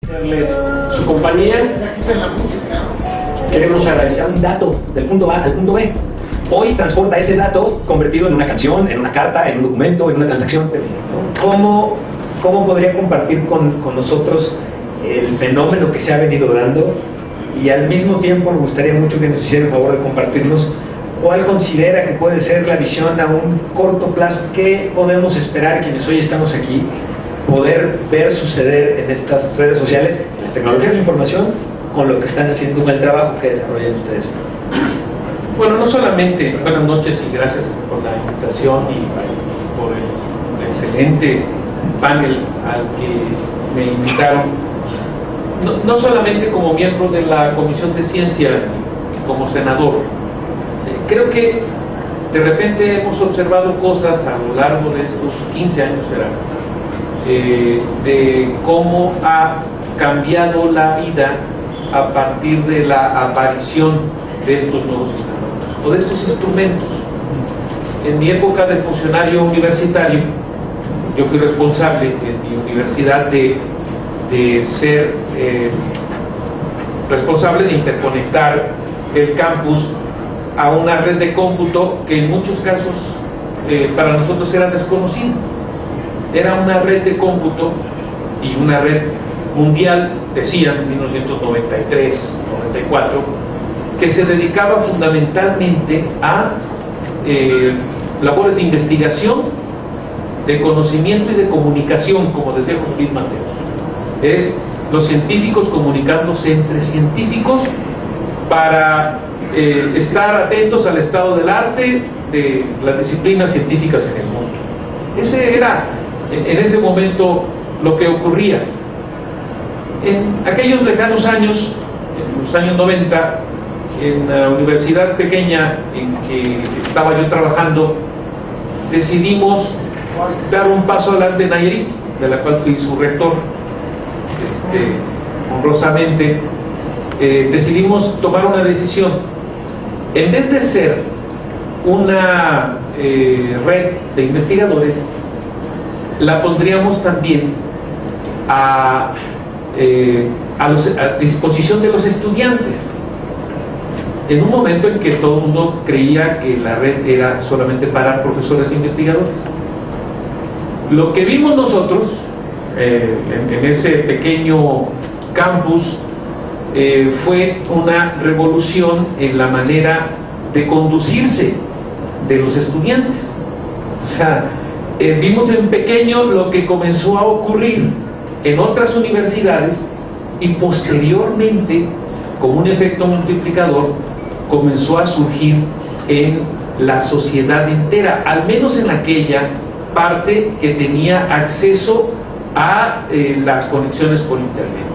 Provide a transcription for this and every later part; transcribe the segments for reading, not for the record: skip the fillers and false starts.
Agradecerles su compañía. Queremos agradecer un dato del punto A al punto B. Hoy transporta ese dato convertido en una canción, en una carta, en un documento, en una transacción. ¿Cómo podría compartir con nosotros el fenómeno que se ha venido dando? Y al mismo tiempo me gustaría mucho que nos hiciera el favor de compartirnos cuál considera que puede ser la visión a un corto plazo. ¿Qué podemos esperar quienes hoy estamos aquí poder ver suceder en estas redes sociales, en las tecnologías de información, con lo que están haciendo, con el trabajo que desarrollan ustedes? Bueno, no solamente buenas noches y gracias por la invitación y por el excelente panel al que me invitaron. No solamente como miembro de la Comisión de Ciencia y como senador. Creo que de repente hemos observado cosas a lo largo de estos 15 años de cómo ha cambiado la vida a partir de la aparición de estos nuevos instrumentos, o de estos instrumentos. En mi época de funcionario universitario, yo fui responsable en mi universidad de ser responsable de interconectar el campus a una red de cómputo que en muchos casos para nosotros era desconocida. Era una red de cómputo y una red mundial, decían en 1993, 94, que se dedicaba fundamentalmente a labores de investigación, de conocimiento y de comunicación, como decía José Luis Mateos. Es los científicos comunicándose entre científicos para estar atentos al estado del arte de las disciplinas científicas en el mundo. Ese era en ese momento lo que ocurría. En aquellos lejanos años, en los años 90, en la universidad pequeña en que estaba yo trabajando, decidimos dar un paso adelante en Nayarit, de la cual fui su rector. Honrosamente decidimos tomar una decisión. En vez de ser una red de investigadores, la pondríamos también a disposición de los estudiantes, en un momento en que todo el mundo creía que la red era solamente para profesores e investigadores. Lo que vimos nosotros en ese pequeño campus fue una revolución en la manera de conducirse de los estudiantes. O sea, vimos en pequeño lo que comenzó a ocurrir en otras universidades y posteriormente, como un efecto multiplicador, comenzó a surgir en la sociedad entera, al menos en aquella parte que tenía acceso a las conexiones por internet.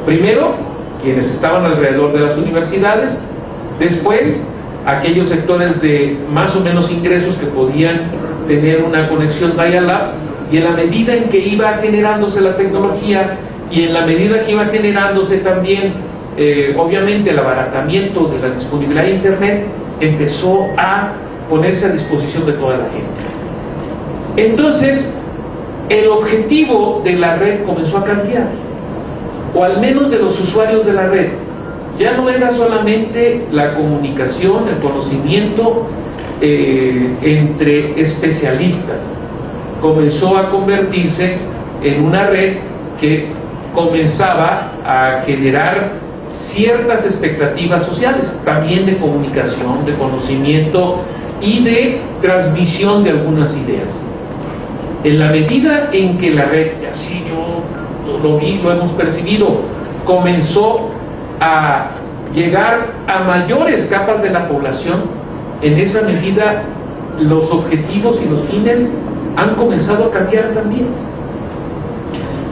Primero, quienes estaban alrededor de las universidades, después aquellos sectores de más o menos ingresos que podían tener una conexión dial-up, y en la medida en que iba generándose la tecnología y en la medida que iba generándose también obviamente el abaratamiento de la disponibilidad de internet, empezó a ponerse a disposición de toda la gente. Entonces el objetivo de la red comenzó a cambiar, o al menos de los usuarios de la red. Ya no era solamente la comunicación, el conocimiento entre especialistas. Comenzó a convertirse en una red que comenzaba a generar ciertas expectativas sociales, también de comunicación, de conocimiento y de transmisión de algunas ideas. En la medida en que la red, así yo lo vi, lo hemos percibido, comenzó a llegar a mayores capas de la población, en esa medida los objetivos y los fines han comenzado a cambiar también.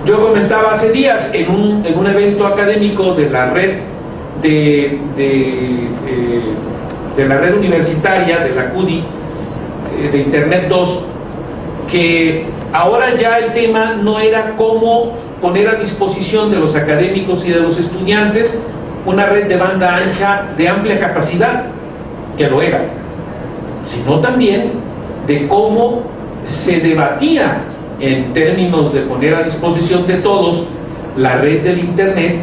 Yo comentaba hace días en un evento académico de la red de la red universitaria de la CUDI, de Internet 2, que ahora ya el tema no era cómo poner a disposición de los académicos y de los estudiantes una red de banda ancha de amplia capacidad, que lo era, sino también de cómo se debatía en términos de poner a disposición de todos la red del Internet,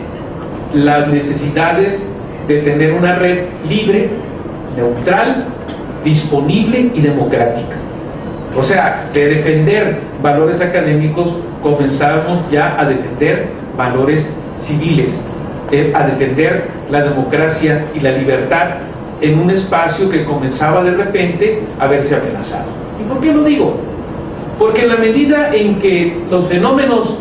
las necesidades de tener una red libre, neutral, disponible y democrática. O sea, de defender valores académicos comenzamos ya a defender valores civiles, a defender la democracia y la libertad en un espacio que comenzaba de repente a verse amenazado. ¿Y por qué lo digo? Porque en la medida en que los fenómenos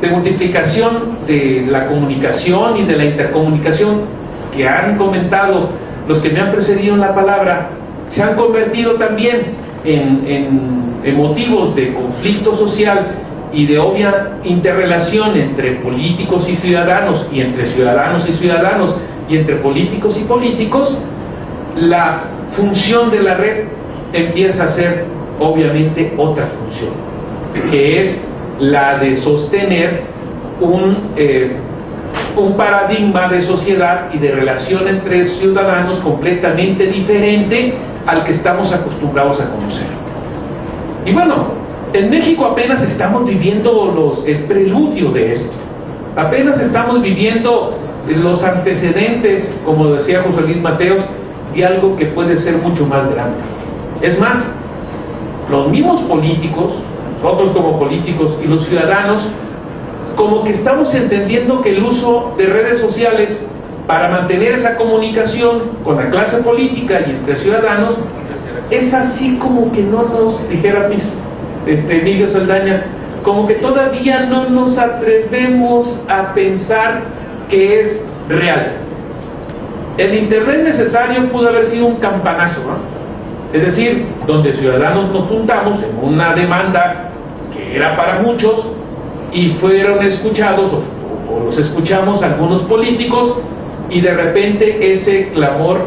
de multiplicación de la comunicación y de la intercomunicación que han comentado los que me han precedido en la palabra, se han convertido también en motivos de conflicto social y de obvia interrelación entre políticos y ciudadanos, y entre ciudadanos y ciudadanos, y entre políticos y políticos, la función de la red empieza a ser obviamente otra función, que es la de sostener un paradigma de sociedad y de relación entre ciudadanos completamente diferente al que estamos acostumbrados a conocer. Y bueno, en México apenas estamos viviendo el preludio de esto, apenas estamos viviendo los antecedentes, como decía José Luis Mateos, de algo que puede ser mucho más grande. Es más, los mismos políticos, nosotros como políticos y los ciudadanos, como que estamos entendiendo que el uso de redes sociales para mantener esa comunicación con la clase política y entre ciudadanos es así como que no nos, dijera Emilio Saldaña, como que todavía no nos atrevemos a pensar que es real. El Internet necesario pudo haber sido un campanazo, ¿no? Es decir, donde ciudadanos nos juntamos en una demanda que era para muchos y fueron escuchados o los escuchamos algunos políticos, y de repente ese clamor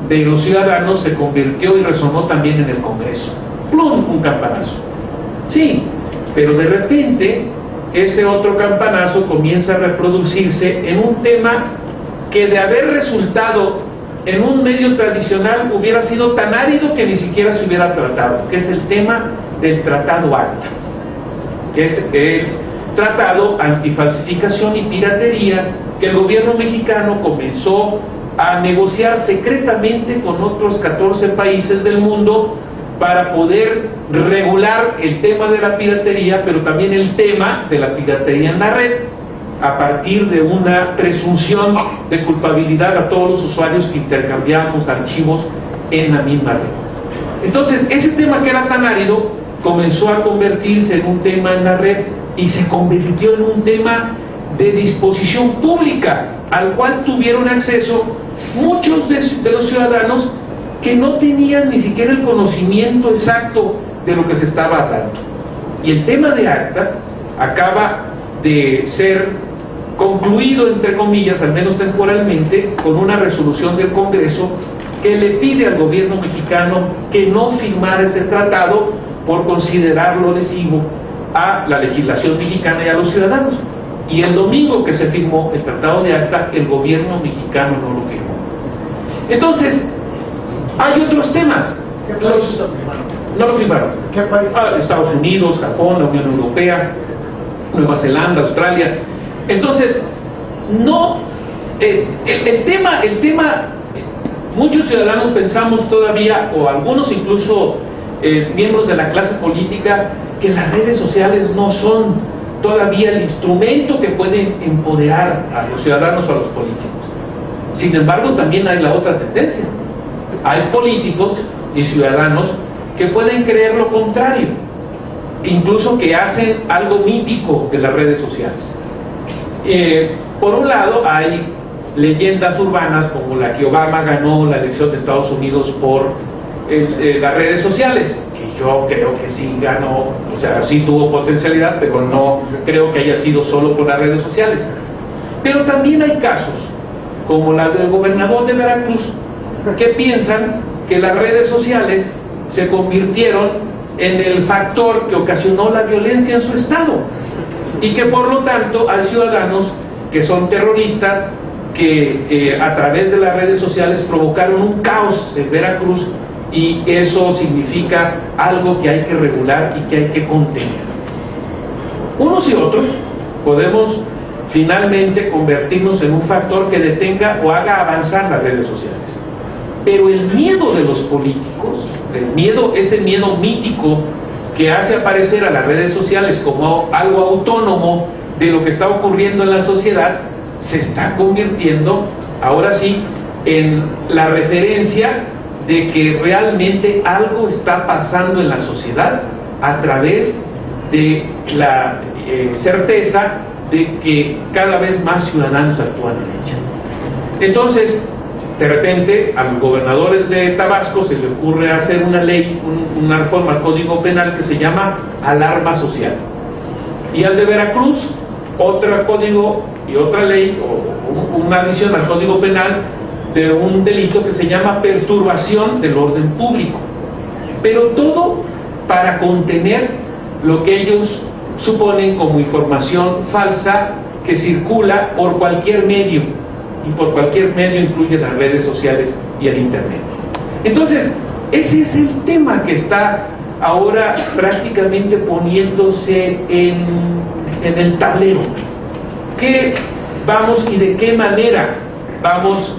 de los ciudadanos se convirtió y resonó también en el Congreso. ¡Plum! Un campanazo. Sí, pero de repente ese otro campanazo comienza a reproducirse en un tema que, de haber resultado en un medio tradicional, hubiera sido tan árido que ni siquiera se hubiera tratado, que es el tema del Tratado ACTA, que es el Tratado Antifalsificación y Piratería, que el gobierno mexicano comenzó a negociar secretamente con otros 14 países del mundo para poder regular el tema de la piratería, pero también el tema de la piratería en la red, a partir de una presunción de culpabilidad a todos los usuarios que intercambiamos archivos en la misma red. Entonces, ese tema que era tan árido comenzó a convertirse en un tema en la red y se convirtió en un tema de disposición pública, al cual tuvieron acceso muchos de los ciudadanos que no tenían ni siquiera el conocimiento exacto de lo que se estaba hablando. Y el tema de ACTA acaba de ser concluido, entre comillas, al menos temporalmente, con una resolución del Congreso que le pide al gobierno mexicano que no firmara ese tratado por considerarlo lesivo a la legislación mexicana y a los ciudadanos. Y el domingo que se firmó el Tratado de ACTA, el gobierno mexicano no lo firmó. Entonces, hay otros temas. No lo firmaron. ¿Qué país? Estados Unidos, Japón, la Unión Europea, Nueva Zelanda, Australia. Entonces, no, el tema, muchos ciudadanos pensamos todavía, o algunos incluso miembros de la clase política, que las redes sociales no son todavía el instrumento que puede empoderar a los ciudadanos o a los políticos. Sin embargo, también hay la otra tendencia. Hay políticos y ciudadanos que pueden creer lo contrario, incluso que hacen algo mítico de las redes sociales. Por un lado, hay leyendas urbanas como la que Obama ganó la elección de Estados Unidos por las redes sociales, que yo creo que sí ganó, o sea, sí tuvo potencialidad, pero no creo que haya sido solo por las redes sociales. Pero también hay casos, como la del gobernador de Veracruz, que piensan que las redes sociales se convirtieron en el factor que ocasionó la violencia en su estado, y que por lo tanto hay ciudadanos que son terroristas que a través de las redes sociales provocaron un caos en Veracruz, y eso significa algo que hay que regular y que hay que contener. Unos y otros podemos finalmente convertirnos en un factor que detenga o haga avanzar las redes sociales. Pero el miedo de los políticos, ese miedo mítico que hace aparecer a las redes sociales como algo autónomo de lo que está ocurriendo en la sociedad, se está convirtiendo ahora sí en la referencia de que realmente algo está pasando en la sociedad a través de la certeza de que cada vez más ciudadanos actúan en ella. Entonces, de repente, a los gobernadores de Tabasco se le ocurre hacer una ley, una reforma al Código Penal que se llama alarma social. Y al de Veracruz, otro código y otra ley, o una adición al Código Penal de un delito que se llama perturbación del orden público. Pero todo para contener lo que ellos suponen como información falsa que circula por cualquier medio, y por cualquier medio incluye las redes sociales y el internet. Entonces, ese es el tema que está ahora prácticamente poniéndose en el tablero. ¿Qué vamos y de qué manera vamos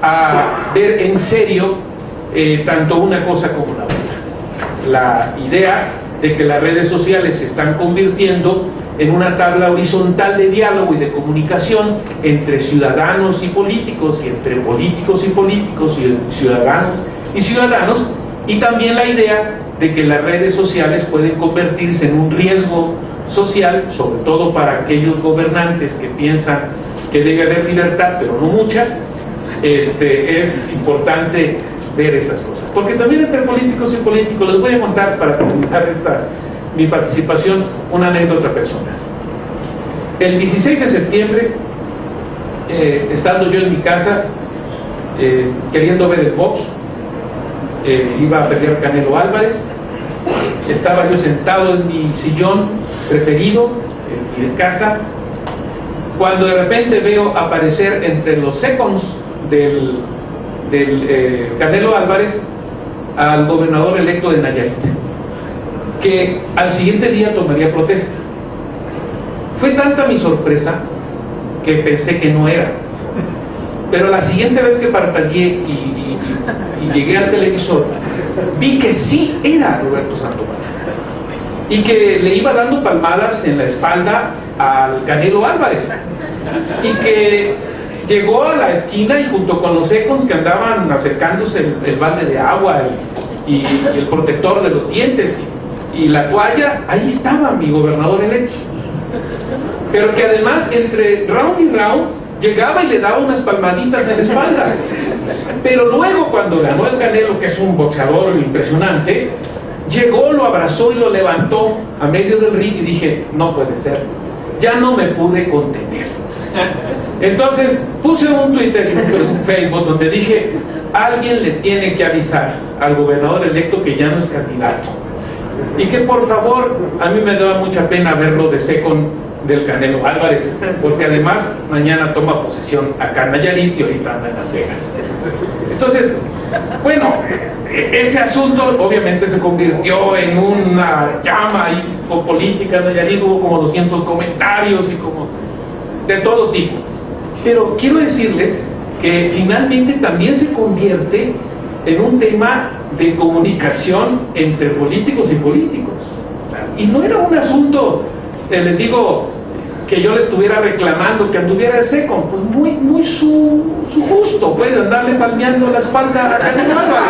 a ver en serio tanto una cosa como la otra? La idea de que las redes sociales se están convirtiendo en una tabla horizontal de diálogo y de comunicación entre ciudadanos y políticos, y entre políticos y políticos, y ciudadanos y ciudadanos, y también la idea de que las redes sociales pueden convertirse en un riesgo social, sobre todo para aquellos gobernantes que piensan que debe haber libertad, pero no mucha. Es importante ver esas cosas, porque también entre políticos y políticos, les voy a contar para terminar mi participación una anécdota personal. El 16 de septiembre, estando yo en mi casa, queriendo ver el box, iba a pelear Canelo Álvarez, estaba yo sentado en mi sillón preferido en mi casa, cuando de repente veo aparecer entre los seconds del Canelo Álvarez al gobernador electo de Nayarit, que al siguiente día tomaría protesta. Fue tanta mi sorpresa que pensé que no era, pero la siguiente vez que parpadeé y llegué al televisor, vi que sí era Roberto Sandoval, y que le iba dando palmadas en la espalda al Canelo Álvarez, y que llegó a la esquina y junto con los ecos que andaban acercándose el balde de agua y el protector de los dientes y la toalla, ahí estaba mi gobernador electo. Pero que además entre round y round llegaba y le daba unas palmaditas en la espalda. Pero luego cuando ganó el Canelo, que es un boxeador impresionante, llegó, lo abrazó y lo levantó a medio del ring, y dije, no puede ser, ya no me pude contener. Entonces puse un Twitter y un Facebook donde dije, alguien le tiene que avisar al gobernador electo que ya no es candidato, y que por favor, a mí me da mucha pena verlo de second del Canelo Álvarez, porque además mañana toma posesión acá en Nayarit y ahorita anda en Las Vegas. Entonces, bueno, ese asunto obviamente se convirtió en una llama ahí política en Nayarit, hubo como 200 comentarios y como de todo tipo. Pero quiero decirles que finalmente también se convierte en un tema de comunicación entre políticos y políticos. Y no era un asunto, les digo, que yo le estuviera reclamando que anduviera de seco, pues muy su gusto, pues, andarle palmeando la espalda a Canelo Álvarez.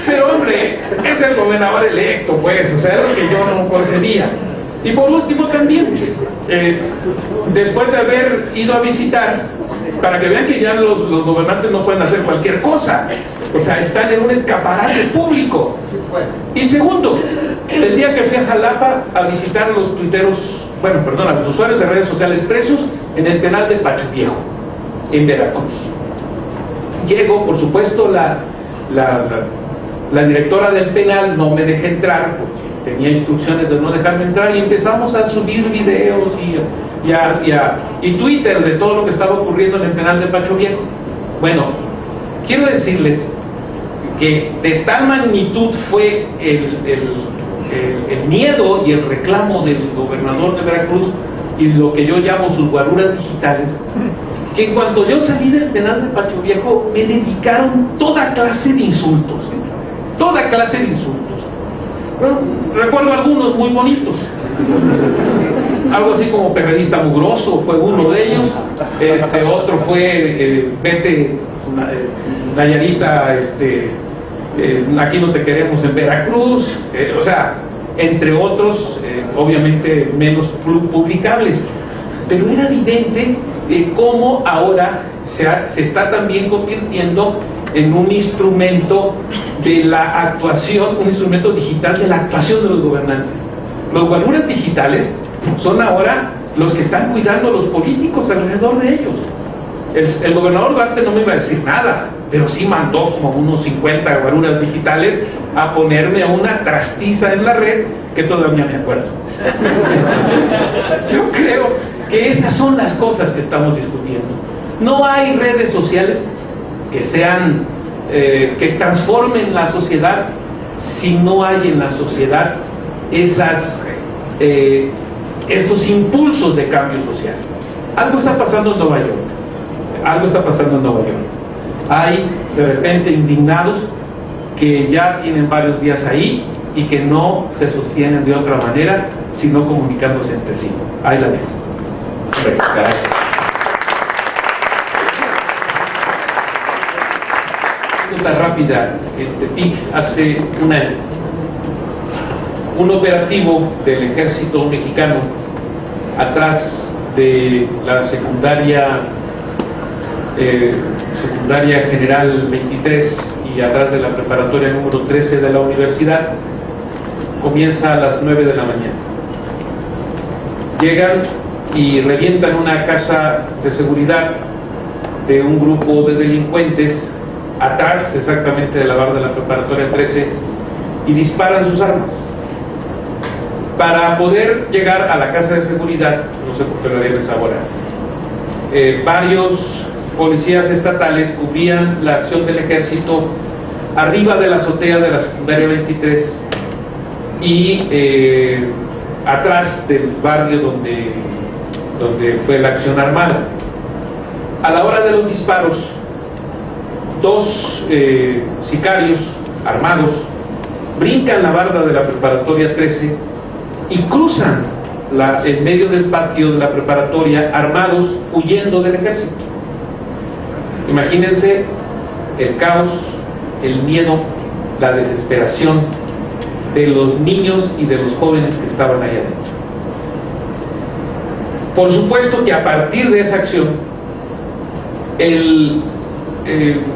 Pero hombre, es el gobernador electo, pues, o sea, es lo que yo no concebía. Y por último también, después de haber ido a visitar, para que vean que ya los gobernantes no pueden hacer cualquier cosa, o sea, están en un escaparate público. Y segundo, el día que fui a Jalapa a visitar a los tuiteros, a los usuarios de redes sociales presos en el penal de Pacho Viejo, en Veracruz. Llego, por supuesto, la directora del penal no me dejó entrar porque tenía instrucciones de no dejarme entrar, y empezamos a subir videos y Twitter de todo lo que estaba ocurriendo en el penal de Pacho Viejo. Bueno, quiero decirles que de tal magnitud fue el miedo y el reclamo del gobernador de Veracruz y lo que yo llamo sus guaruras digitales, que en cuanto yo salí del penal de Pacho Viejo me dedicaron toda clase de insultos, toda clase de insultos. Bueno, recuerdo algunos muy bonitos, algo así como periodista mugroso fue uno de ellos, otro fue vete Nayarita, aquí no te queremos en Veracruz, o sea, entre otros, obviamente menos publicables, pero era evidente cómo ahora se está también convirtiendo en un instrumento de la actuación, un instrumento digital de la actuación de los gobernantes. Los guaruras digitales son ahora los que están cuidando a los políticos alrededor de ellos. El gobernador Duarte no me iba a decir nada, pero sí mandó como unos 50 guaruras digitales a ponerme a una trastiza en la red que todavía me acuerdo. Yo creo que esas son las cosas que estamos discutiendo. No hay redes sociales que sean que transformen la sociedad si no hay en la sociedad esos impulsos de cambio social. Algo está pasando en Nueva York. Algo está pasando en Nueva York. Hay de repente indignados que ya tienen varios días ahí y que no se sostienen de otra manera sino comunicándose entre sí. Ahí la dejo. Gracias. Nota rápida. Tepic hace un operativo del ejército mexicano atrás de la secundaria general 23 y atrás de la preparatoria número 13 de la universidad. Comienza a las 9 de la mañana. Llegan y revientan una casa de seguridad de un grupo de delincuentes atrás exactamente de la barra de la preparatoria 13 y disparan sus armas. Para poder llegar a la casa de seguridad, no sé por qué lo harían esa hora, varios policías estatales cubrían la acción del ejército arriba de la azotea de la secundaria 23 y atrás del barrio donde fue la acción armada. A la hora de los disparos, dos sicarios armados brincan la barda de la preparatoria 13 y cruzan en medio del patio de la preparatoria armados huyendo del ejército. Imagínense el caos, el miedo, la desesperación de los niños y de los jóvenes que estaban ahí adentro. Por supuesto que a partir de esa acción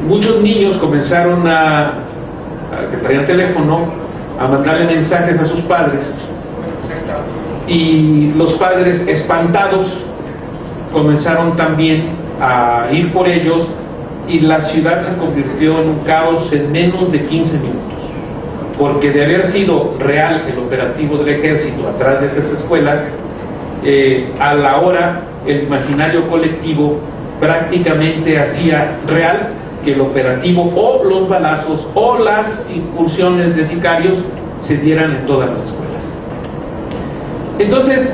muchos niños comenzaron que traían teléfono, a mandarle mensajes a sus padres, y los padres espantados comenzaron también a ir por ellos y la ciudad se convirtió en un caos en menos de 15 minutos, porque de haber sido real el operativo del ejército atrás de esas escuelas, a la hora el imaginario colectivo prácticamente hacía real que el operativo o los balazos o las incursiones de sicarios se dieran en todas las escuelas. Entonces,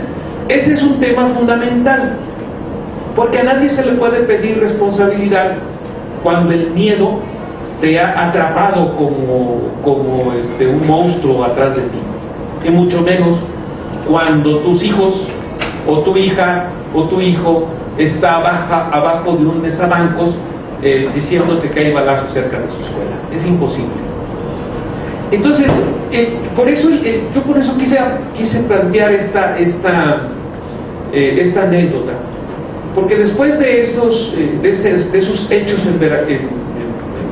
ese es un tema fundamental, porque a nadie se le puede pedir responsabilidad cuando el miedo te ha atrapado como un monstruo atrás de ti, y mucho menos cuando tus hijos o tu hija o tu hijo está abajo de un mesabancos diciéndote que hay balazos cerca de su escuela. Es imposible. Entonces, yo por eso quise plantear esta anécdota, porque después de esos hechos en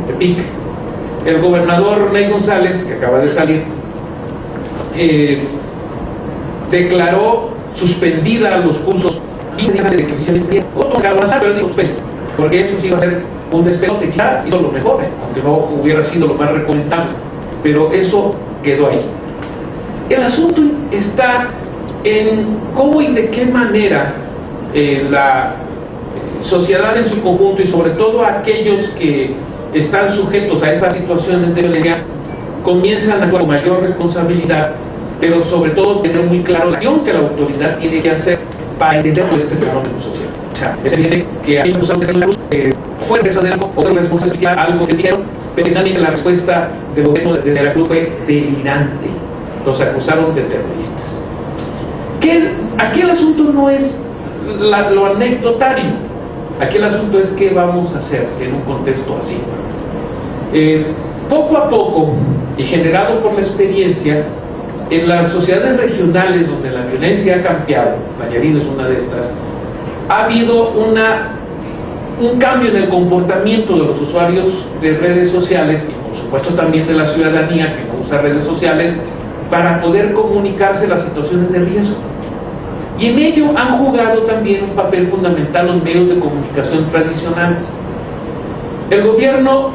Tepic, el gobernador Ney González, que acaba de salir, declaró suspendida los cursos porque eso sí iba a ser un despelote. Quizá hizo lo mejor, aunque no hubiera sido lo más recomendable, pero eso quedó ahí. El asunto está en cómo y de qué manera la sociedad en su conjunto, y sobre todo aquellos que están sujetos a esas situaciones de violencia, comienzan a actuar con mayor responsabilidad, pero sobre todo tener muy claro la acción que la autoridad tiene que hacer para entender todo este fenómeno social. O sea, es evidente que aquellos acusaron de la luz fue empresa de algo, otro responsabilidad, algo que dijeron, pero finalmente la respuesta del gobierno de Veracruz fue delirante. Los acusaron de terroristas. Aquí el asunto no es lo anecdotario, aquí el asunto es qué vamos a hacer en un contexto así. Poco a poco, y generado por la experiencia, en las sociedades regionales donde la violencia ha cambiado, Nayarit es una de estas, ha habido un cambio en el comportamiento de los usuarios de redes sociales y por supuesto también de la ciudadanía que no usa redes sociales para poder comunicarse las situaciones de riesgo. Y en ello han jugado también un papel fundamental los medios de comunicación tradicionales. El gobierno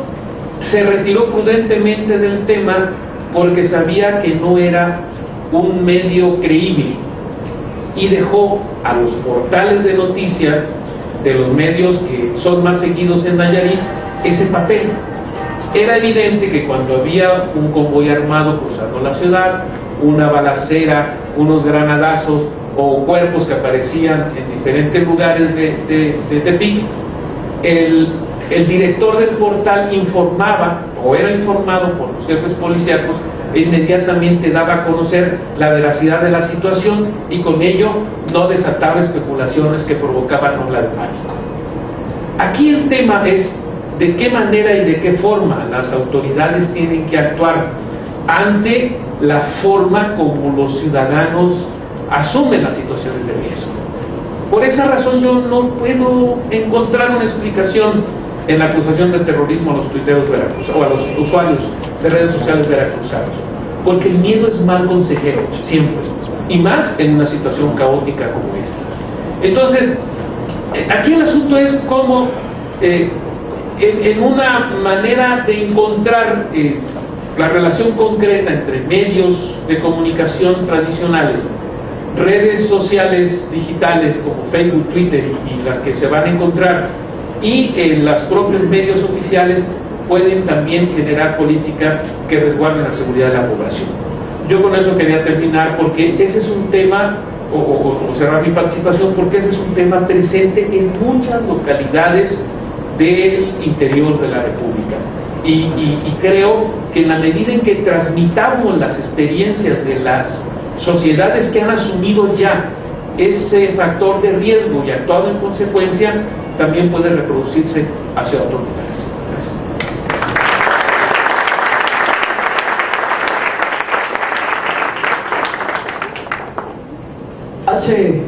se retiró prudentemente del tema porque sabía que no era un medio creíble y dejó a los portales de noticias de los medios que son más seguidos en Nayarit ese papel. Era evidente que cuando había un convoy armado cruzando la ciudad, una balacera, unos granadazos o cuerpos que aparecían en diferentes lugares de Tepic, el director del portal informaba o era informado por los jefes policíacos e inmediatamente daba a conocer la veracidad de la situación y con ello no desataba especulaciones que provocaban ola de pánico. Aquí el tema es de qué manera y de qué forma las autoridades tienen que actuar ante la forma como los ciudadanos asumen las situaciones de riesgo. Por esa razón yo no puedo encontrar una explicación en la acusación de terrorismo a los tuiteros veracruzanos o a los usuarios de redes sociales veracruzanos, porque el miedo es mal consejero, siempre, y más en una situación caótica como esta. Entonces, aquí el asunto es cómo en una manera de encontrar la relación concreta entre medios de comunicación tradicionales, redes sociales digitales como Facebook, Twitter y las que se van a encontrar y los propios medios oficiales pueden también generar políticas que resguarden la seguridad de la población. Yo con eso quería terminar porque ese es un tema, o cerrar mi participación, porque ese es un tema presente en muchas localidades del interior de la República. Y creo que en la medida en que transmitamos las experiencias de las sociedades que han asumido ya ese factor de riesgo y actuado en consecuencia, también puede reproducirse hacia otros lugares. Gracias. Hace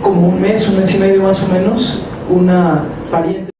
como un mes y medio más o menos, una pariente